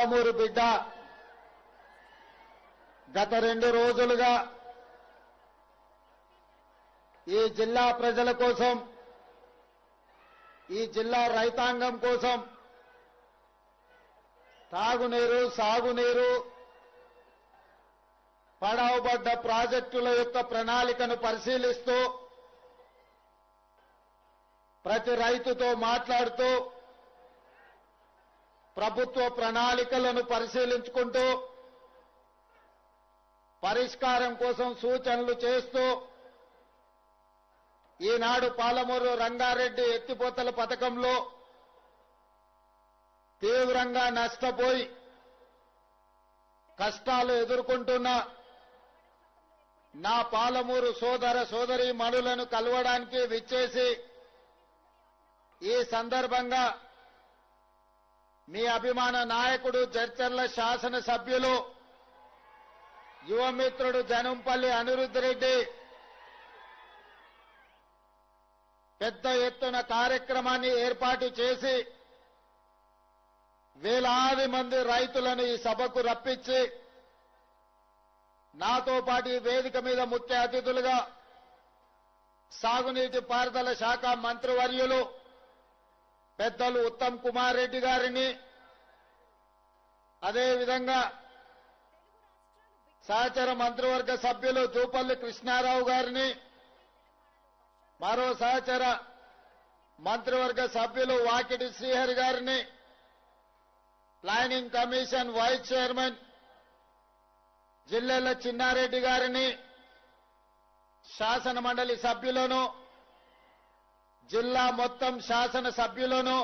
పాలమూరు బిడ్డ గత 2 రోజులుగా ఈ జిల్లా ప్రజల కోసం, ఈ జిల్లా రైతాంగం కోసం తాగునీరు, సాగునీరు, పడవబడ్డ ప్రాజెక్టుల యొక్క ప్రణాళికను పరిశీలిస్తూ ప్రతి రైతుతో మాట్లాడుతూ ప్రభుత్వ ప్రణాళికలను పరిశీలించుకుంటూ పరిష్కారం కోసం సూచనలు చేస్తూ ఈనాడు పాలమూరు రంగారెడ్డి ఎత్తిపోతల పథకంలో తీవ్రంగా నష్టపోయి కష్టాలు ఎదుర్కొంటున్న నా పాలమూరు సోదర సోదరీమణులను కలవడానికి విచ్చేసి ఈ సందర్భంగా మీ అభిమాన నాయకుడు జడ్చర్ల శాసనసభ్యులు యువమిత్రుడు జనంపల్లి అనిరుద్ధ్ రెడ్డి పెద్ద ఎత్తున కార్యక్రమాన్ని ఏర్పాటు చేసి వేలాది మంది రైతులను ఈ సభకు రప్పించి నాతో పాటు ఈ వేదిక మీద ముఖ్య అతిథులుగా సాగునీటి పారుదల శాఖ మంత్రివర్యులు పెద్దలు ఉత్తమ్ కుమార్ రెడ్డి గారిని, అదేవిధంగా సహచర మంత్రివర్గ సభ్యులు జూపల్లి కృష్ణారావు గారిని, మరో సహచర మంత్రివర్గ సభ్యులు వాకిటి శ్రీహరి గారిని, planning commission vice chairman Jillella Chinnareddy గారిని, శాసన మండలి సభ్యులను, జిల్లా మొత్తం శాసన సభ్యులను,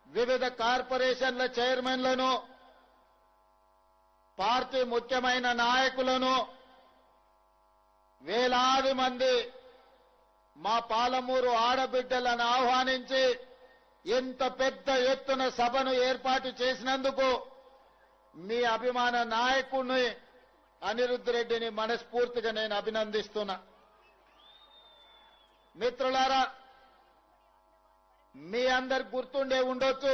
వివిధ కార్పొరేషన్ల చైర్మన్లను, పార్టీ ముఖ్యమైన నాయకులను, వేలాది మంది మా పాలమూరు ఆడబిడ్డలను ఆహ్వానించి ఇంత పెద్ద ఎత్తున సభను ఏర్పాటు చేసినందుకు మీ అభిమాన నాయకుడిని అనిరుద్ధ్ రెడ్డిని మనస్ఫూర్తిగా నేను అభినందిస్తున్నా. మిత్రులారా, మీ అందరికి గుర్తుండే ఉండొచ్చు,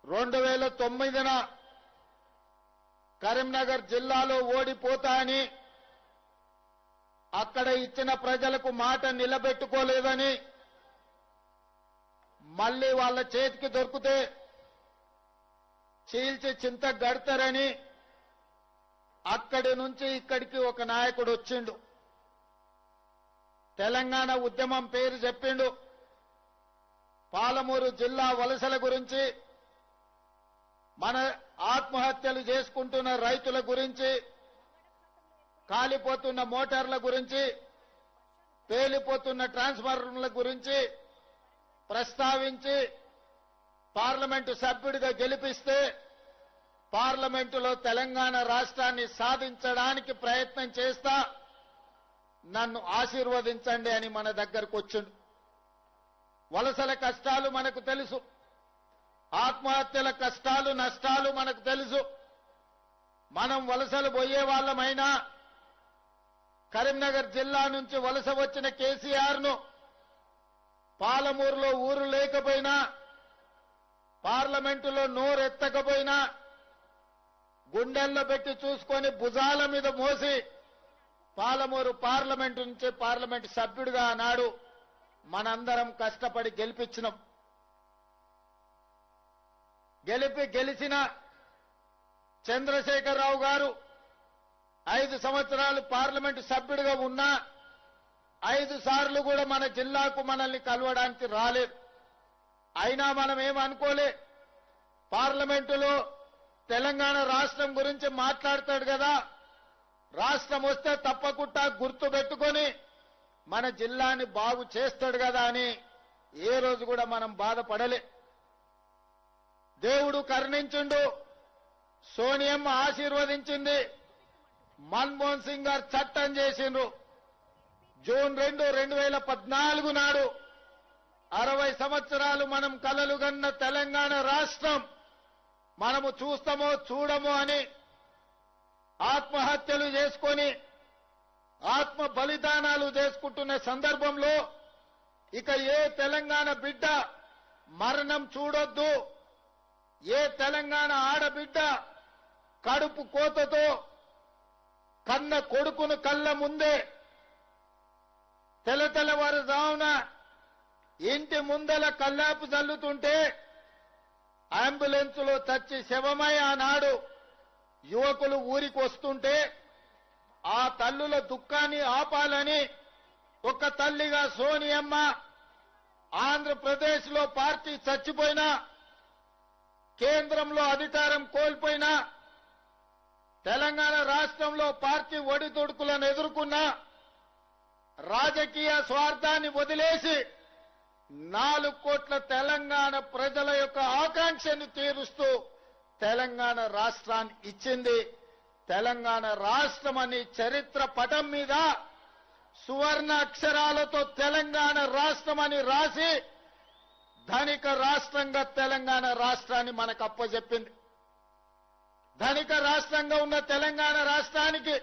2009న కరీంనగర్ జిల్లాలో ఓడిపోతా అని అక్కడ ఇచ్చిన ప్రజలకు మాట నిలబెట్టుకోలేదని, మళ్లీ వాళ్ళ చేతికి దొరికితే చీల్చి చింత గడతారని అక్కడి నుంచి ఇక్కడికి ఒక నాయకుడు వచ్చిండు. తెలంగాణ ఉద్యమం పేరు చెప్పిండు. పాలమూరు జిల్లా వలసల గురించి, మన ఆత్మహత్యలు చేసుకుంటున్న రైతుల గురించి, కాలిపోతున్న మోటార్ల గురించి, పేలిపోతున్న ట్రాన్స్ఫార్మర్ల గురించి ప్రస్తావించి పార్లమెంటు సభ్యుడిగా గెలిపిస్తే పార్లమెంటులో తెలంగాణ రాష్ట్రాన్ని సాధించడానికి ప్రయత్నం చేస్తా, నన్ను ఆశీర్వదించండి అని మన దగ్గరకు వచ్చిండు. వలసల కష్టాలు మనకు తెలుసు, ఆత్మహత్యల కష్టాలు నష్టాలు మనకు తెలుసు. మనం వలసలు పోయే వాళ్ళమైనా కరీంనగర్ జిల్లా నుంచి వలస వచ్చిన కేసీఆర్ ను పాలమూరులో ఊరు లేకపోయినా, పార్లమెంటులో నోరెత్తకపోయినా గుండెల్లో పెట్టి చూసుకొని భుజాల మీద మోసి పాలమూరు పార్లమెంటు నుంచి పార్లమెంటు సభ్యుడిగా ఆనాడు మనందరం కష్టపడి గెలిపించినాం. గెలిచిన చంద్రశేఖరరావు గారు 5 సంవత్సరాలు పార్లమెంటు సభ్యుడిగా ఉన్నా 5 సార్లు కూడా మన జిల్లాకు మనల్ని కలవడానికి రాలేదు. అయినా మనం ఏమనుకోలే, పార్లమెంటులో తెలంగాణ రాష్ట్రం గురించి మాట్లాడతాడు కదా, రాష్ట్రం వస్తే తప్పకుండా గుర్తు పెట్టుకొని మన జిల్లాని బాగు చేస్తాడు కదా అని ఏ రోజు కూడా మనం బాధపడలే. దేవుడు కరుణించిండు, సోనియమ్మ ఆశీర్వదించింది, మన్మోహన్ సింగ్ గారు చట్టం చేసిండ్రు. జూన్ 2, 2014 నాడు 60 సంవత్సరాలు మనం కలలుగన్న తెలంగాణ రాష్ట్రం మనము చూస్తామో చూడమో అని ఆత్మహత్యలు చేసుకొని ఆత్మ బలిదానాలు చేసుకుంటున్న సందర్భంలో ఇక ఏ తెలంగాణ బిడ్డ మరణం చూడొద్దు, ఏ తెలంగాణ ఆడబిడ్డ కడుపు కోతతో కన్న కొడుకును కళ్ళ ముందే తెల్లవారుజామున ఇంటి ముందల కల్లాపు చల్లుతుంటే అంబులెన్స్ లో చచ్చి శవమై ఆనాడు యువకులు ఊరికి వస్తుంటే ఆ తల్లుల దుఃఖాన్ని ఆపాలని ఒక తల్లిగా సోనియమ్మ ఆంధ్రప్రదేశ్ లో పార్టీ చచ్చిపోయినా కేంద్రంలో అధికారం కోల్పోయినా తెలంగాణ రాష్ట్రంలో పార్టీ ఒడిదుడుకులను ఎదుర్కొన్నా రాజకీయ స్వార్థాన్ని వదిలేసి 4 కోట్ల తెలంగాణ ప్రజల యొక్క ఆకాంక్షను తీరుస్తూ తెలంగాణ రాష్ట్రాన్ని ఇచ్చింది. తెలంగాణ రాష్ట్రం అని చరిత్ర పటం మీద సువర్ణ అక్షరాలతో తెలంగాణ రాష్ట్రం అని రాసి ధనిక రాష్ట్రంగా తెలంగాణ రాష్ట్రాన్ని మనకు అప్పచెప్పింది. ధనిక రాష్ట్రంగా ఉన్న తెలంగాణ రాష్ట్రానికి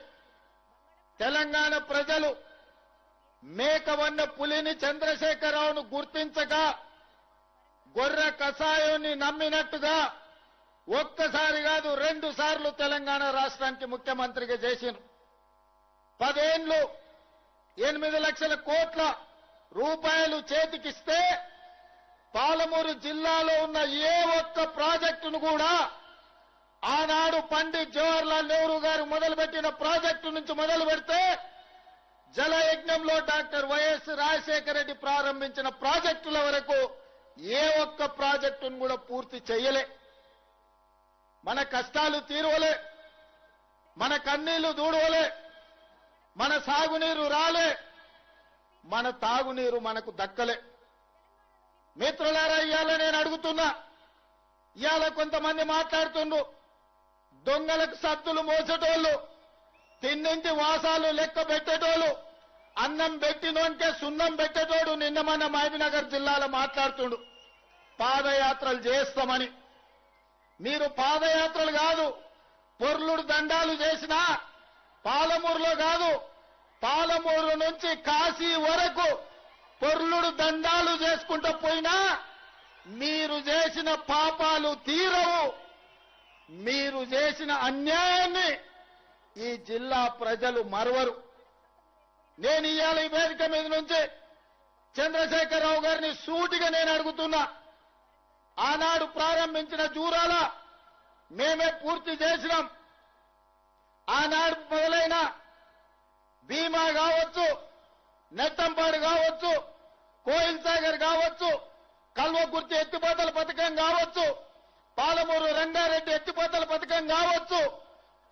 తెలంగాణ ప్రజలు మేకవన్న పులిని చంద్రశేఖరరావును గుర్తించక గొర్రె కషాయాన్ని నమ్మినట్టుగా ఒక్కసారి కాదు 2 సార్లు తెలంగాణ రాష్ట్రానికి ముఖ్యమంత్రిగా చేసిన 10 ఏళ్లు 8 లక్షల కోట్ల రూపాయలు చేతికిస్తే పాలమూరు జిల్లాలో ఉన్న ఏ ఒక్క ప్రాజెక్టును కూడా ఆనాడు పండిట్ జవహర్లాల్ నెహ్రూ గారు మొదలుపెట్టిన ప్రాజెక్టు నుంచి మొదలు పెడితే జలయజ్ఞంలో డాక్టర్ వైఎస్ రాజశేఖర రెడ్డి ప్రారంభించిన ప్రాజెక్టుల వరకు ఏ ఒక్క ప్రాజెక్టును కూడా పూర్తి చేయలే. మన కష్టాలు తీరువలే, మన కన్నీళ్లు దూడవలే, మన సాగునీరు రాలే, మన తాగునీరు మనకు దక్కలే. మిత్రులారా, ఇవాళ నేను అడుగుతున్నా, ఇవాళ కొంతమంది మాట్లాడుతుండ్రు దొంగలకు సత్తులు మోసేటోళ్లు, తిన్నింటి వాసాలు లెక్క పెట్టేటోళ్లు, అన్నం పెట్టినోంటే సున్నం పెట్టేటోడు నిన్న మన మహబూబ్నగర్ జిల్లాలో మాట్లాడుతుండు పాదయాత్రలు చేస్తామని. మీరు పాదయాత్రలు కాదు, పొర్లుడు దండాలు చేసినా పాలమూరులో కాదు, పాలమూరు నుంచి కాశీ వరకు పొర్లుడు దండాలు చేసుకుంటూ పోయినా మీరు చేసిన పాపాలు తీరవు. మీరు చేసిన అన్యాయాన్ని ఈ జిల్లా ప్రజలు మరవరు. నేను ఇవాళ ఈ వేదిక మీద నుంచి చంద్రశేఖరరావు గారిని సూటిగా నేను అడుగుతున్నా, ఆనాడు ప్రారంభించిన జూరాల మేమే పూర్తి చేసినాం. ఆనాడు మొదలైన భీమా కావచ్చు, నెట్టంపాడు కావచ్చు, కోయిల్ సాగర్ కావచ్చు, కల్వకుర్తి ఎత్తిపోతల పథకం కావచ్చు, పాలమూరు రంగారెడ్డి ఎత్తిపోతల పథకం కావచ్చు,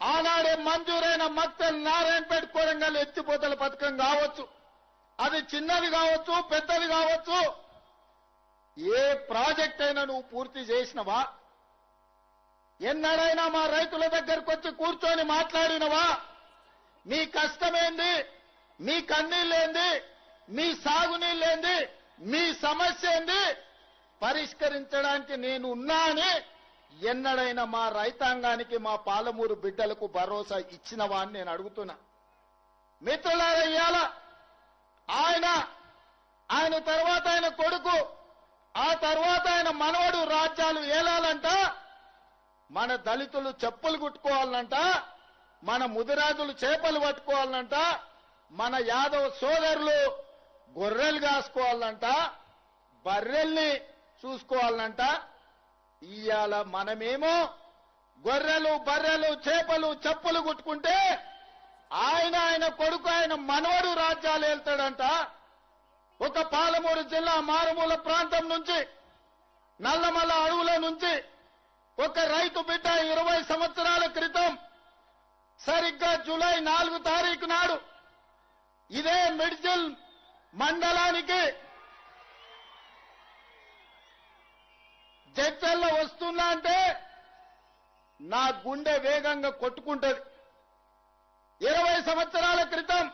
ఆనాడే మంజూరైన మక్తల్ నారాయణపేట కొరంగల్ ఎత్తిపోతల పథకం కావచ్చు, అది చిన్నది కావచ్చు పెద్దది కావచ్చు, ఏ ప్రాజెక్ట్ అయినా నువ్వు పూర్తి చేసినవా? ఎన్నడైనా మా రైతుల దగ్గరకు వచ్చి కూర్చొని మాట్లాడినవా? మీ కష్టమేంది, మీ కన్నీళ్ళేంది, మీ సాగునీళ్ళేంది, మీ సమస్య ఏంది పరిష్కరించడానికి నేను ఉన్నా అని ఎన్నడైనా మా రైతాంగానికి, మా పాలమూరు బిడ్డలకు భరోసా ఇచ్చినవా అని నేను అడుగుతున్నా. మిత్రులారా, ఇవాళ ఆయన తర్వాత ఆయన కొడుకు, ఆ తర్వాత ఆయన మనవడు రాజ్యాలు ఏలాలంట, మన దళితులు చెప్పులు కుట్టుకోవాలంట, మన ముదిరాజులు చేపలు పట్టుకోవాలంట, మన యాదవ సోదరులు గొర్రెలు కాసుకోవాలంట, బర్రెల్ని చూసుకోవాలంట. ఇవాళ మనమేమో గొర్రెలు బర్రెలు చేపలు చెప్పులు కుట్టుకుంటే ఆయన కొడుకు ఆయన మనవడు రాజ్యాలు వెళ్తాడంట. ఒక పాలమూరు జిల్లా మారుమూల ప్రాంతం నుంచి, నల్లమల్ల అడవుల నుంచి ఒక రైతు బిడ్డ 20 సంవత్సరాల క్రితం సరిగ్గా జూలై 4 తారీఖు నాడు ఇదే మిడ్జిల్ మండలానికి జడ్చల్లో వస్తున్నా అంటే నా గుండె వేగంగా కొట్టుకుంటది. 20 సంవత్సరాల క్రితం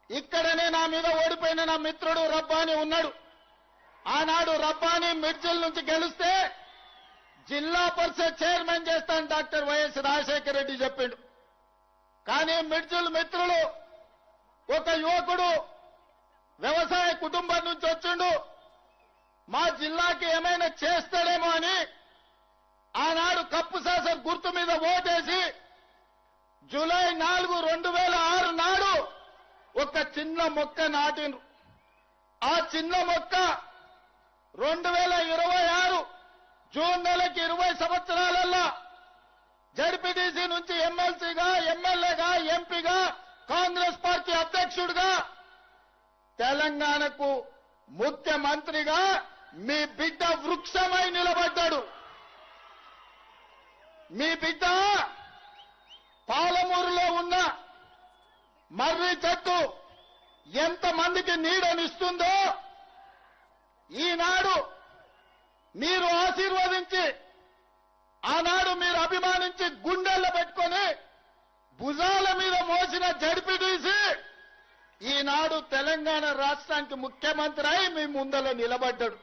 ఇక్కడనే నా మీద ఓడిపోయిన నా మిత్రుడు రబ్బానీ ఉన్నాడు. ఆనాడు రబ్బానీ మిడ్జిల్ నుంచి గెలిస్తే జిల్లా పరిషత్ చైర్మన్ చేస్తాను డాక్టర్ వైఎస్ రాజశేఖర రెడ్డి చెప్పిండు. కానీ మిడ్జిల్ మిత్రులు ఒక యువకుడు వ్యవసాయ కుటుంబం నుంచి వచ్చిండు, మా జిల్లాకి ఏమైనా చేస్తాడేమో అని గుర్తు మీద ఓటేసి జూలై 4, 2006 నాడు ఒక చిన్న మొక్క నాటిండ్రు. ఆ చిన్న మొక్క 2026 జూన్ నెలకి 20 సంవత్సరాలలో జడ్పీటీసీ నుంచి ఎమ్మెల్సీగా, ఎమ్మెల్యేగా, ఎంపీగా, కాంగ్రెస్ పార్టీ అధ్యక్షుడిగా, తెలంగాణకు ముఖ్యమంత్రిగా మీ బిడ్డ వృక్షమై నిలబడ్డాడు. మీ బిడ్డ పాలమూరులో ఉన్న మర్రి చెట్టు ఎంతమందికి నీడనిస్తుందో ఈనాడు మీరు ఆశీర్వదించి, ఆనాడు మీరు అభిమానించి గుండెల్లో పెట్టుకొని భుజాల మీద మోసిన జడ్పీటీసీ ఈనాడు తెలంగాణ రాష్ట్రానికి ముఖ్యమంత్రి అయి మీ ముందర నిలబడ్డాడు.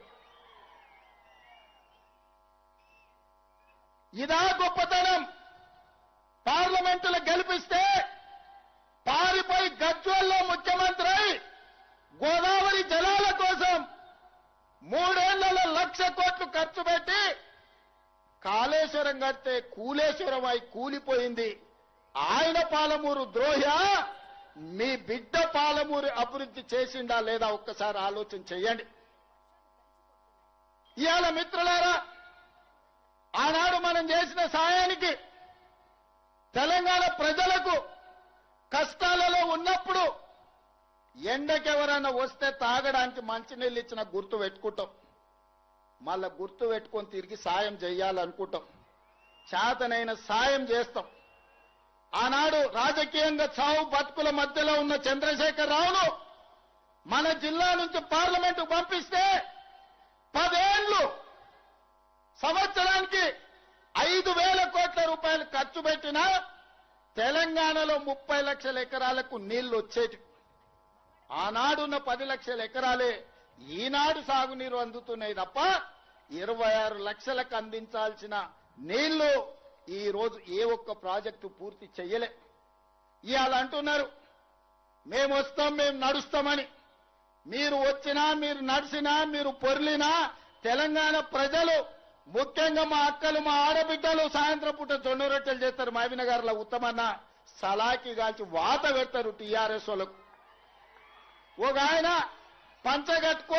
ఇదా గొప్పతనం. పార్లమెంటులో గెలిపిస్తే పారిపోయి గజ్వేల్లో ముఖ్యమంత్రి అయి గోదావరి జలాల కోసం 3 ఏళ్లలో 1,00,000 కోట్లు ఖర్చు పెట్టి కాళేశ్వరం కడితే కూలేశ్వరం అయి కూలిపోయింది. ఆయన పాలమూరు ద్రోహి, మీ బిడ్డ పాలమూరు అభివృద్ధి చేసిండా లేదా ఒక్కసారి ఆలోచన చేయండి. ఇవాళ మిత్రులారా, ఆనాడు మనం చేసిన సాయానికి తెలంగాణ ప్రజలకు కష్టాలలో ఉన్నప్పుడు ఎండకెవరైనా వస్తే తాగడానికి మంచినీళ్ళు ఇచ్చిన గుర్తు పెట్టుకుంటాం. మళ్ళా గుర్తు పెట్టుకొని తిరిగి సాయం చేయాలనుకుంటాం. చేతనైన సాయం చేస్తాం. ఆనాడు రాజకీయంగా చావు బతుకుల మధ్యలో ఉన్న చంద్రశేఖర్ రావును మన జిల్లా నుంచి పార్లమెంటు పంపిస్తే 10 ఏళ్లు సంవత్సరానికి 5,000 కోట్ల రూపాయలు ఖర్చు పెట్టినా తెలంగాణలో 30 లక్షల ఎకరాలకు నీళ్లు వచ్చేటి. ఆనాడున్న 10 లక్షల ఎకరాలే ఈనాడు సాగునీరు అందుతున్నాయి తప్ప 26 లక్షలకు అందించాల్సిన నీళ్లు ఈ రోజు ఏ ఒక్క ప్రాజెక్టు పూర్తి చెయ్యలే. ఇవాళ అంటున్నారు మేము వస్తాం, మేము నడుస్తామని. మీరు వచ్చినా, మీరు నడిచినా, మీరు పొర్లినా తెలంగాణ ప్రజలు, ముఖ్యంగా మా అక్కలు, మా ఆడబిడ్డలు సాయంత్రం పూట జొన్న రొట్టెలు చేస్తారు. మహబూబ్నగర్లో ఉత్తమన్న సలాకి కాల్చి వాత పెడతారు టీఆర్ఎస్ వాళ్ళకు. ఒక ఆయన పంచగట్టుకో